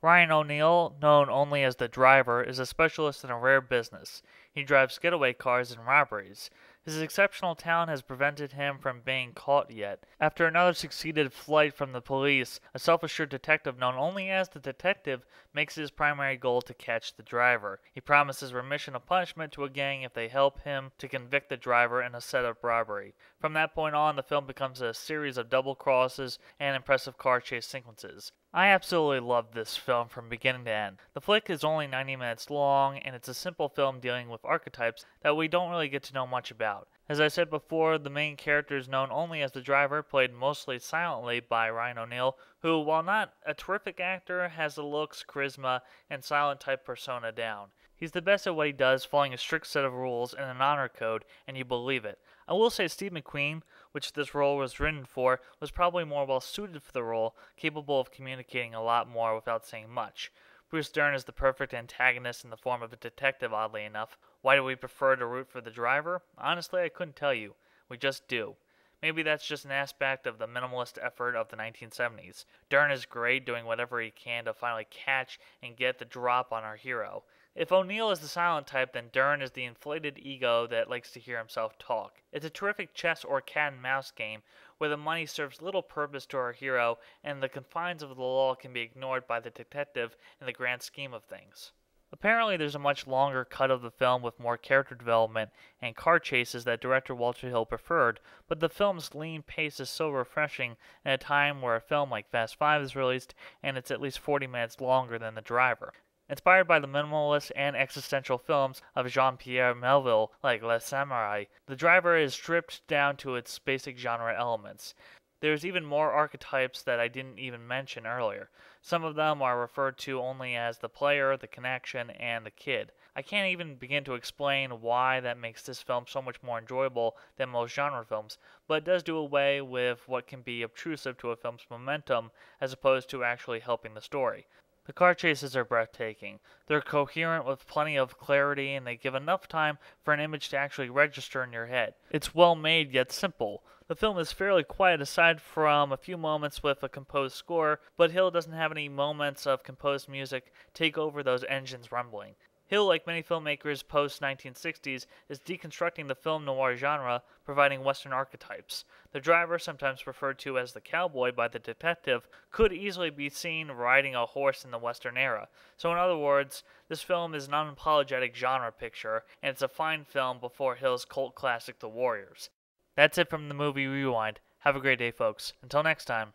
Ryan O'Neal, known only as the Driver, is a specialist in a rare business. He drives getaway cars and robberies. His exceptional talent has prevented him from being caught yet. After another succeeded flight from the police, a self-assured detective known only as the Detective makes it his primary goal to catch the driver. He promises remission of punishment to a gang if they help him to convict the driver in a set-up robbery. From that point on, the film becomes a series of double crosses and impressive car chase sequences. I absolutely loved this film from beginning to end. The flick is only 90 minutes long, and it's a simple film dealing with archetypes that we don't really get to know much about. As I said before, the main character is known only as the Driver, played mostly silently by Ryan O'Neal, who, while not a terrific actor, has the looks, charisma, and silent type persona down. He's the best at what he does, following a strict set of rules and an honor code, and you believe it. I will say Steve McQueen, which this role was written for, was probably more well suited for the role, capable of communicating a lot more without saying much. Bruce Dern is the perfect antagonist in the form of a detective, oddly enough. Why do we prefer to root for the Driver? Honestly, I couldn't tell you. We just do. Maybe that's just an aspect of the minimalist effort of the 1970s. Dern is great, doing whatever he can to finally catch and get the drop on our hero. If O'Neal is the silent type, then Dern is the inflated ego that likes to hear himself talk. It's a terrific chess or cat and mouse game where the money serves little purpose to our hero and the confines of the law can be ignored by the detective in the grand scheme of things. Apparently, there's a much longer cut of the film with more character development and car chases that director Walter Hill preferred, but the film's lean pace is so refreshing at a time where a film like Fast 5 is released and it's at least 40 minutes longer than The Driver. Inspired by the minimalist and existential films of Jean-Pierre Melville, like Les Samurai, The Driver is stripped down to its basic genre elements. There's even more archetypes that I didn't even mention earlier. Some of them are referred to only as the player, the connection, and the kid. I can't even begin to explain why that makes this film so much more enjoyable than most genre films, but it does do away with what can be obtrusive to a film's momentum as opposed to actually helping the story. The car chases are breathtaking. They're coherent with plenty of clarity, and they give enough time for an image to actually register in your head. It's well made yet simple. The film is fairly quiet aside from a few moments with a composed score, but Hill doesn't have any moments of composed music take over those engines rumbling. Hill, like many filmmakers post-1960s, is deconstructing the film noir genre, providing Western archetypes. The Driver, sometimes referred to as the cowboy by the detective, could easily be seen riding a horse in the Western era. So in other words, this film is an unapologetic genre picture, and it's a fine film before Hill's cult classic The Warriors. That's it from the Movie Rewind. Have a great day, folks. Until next time.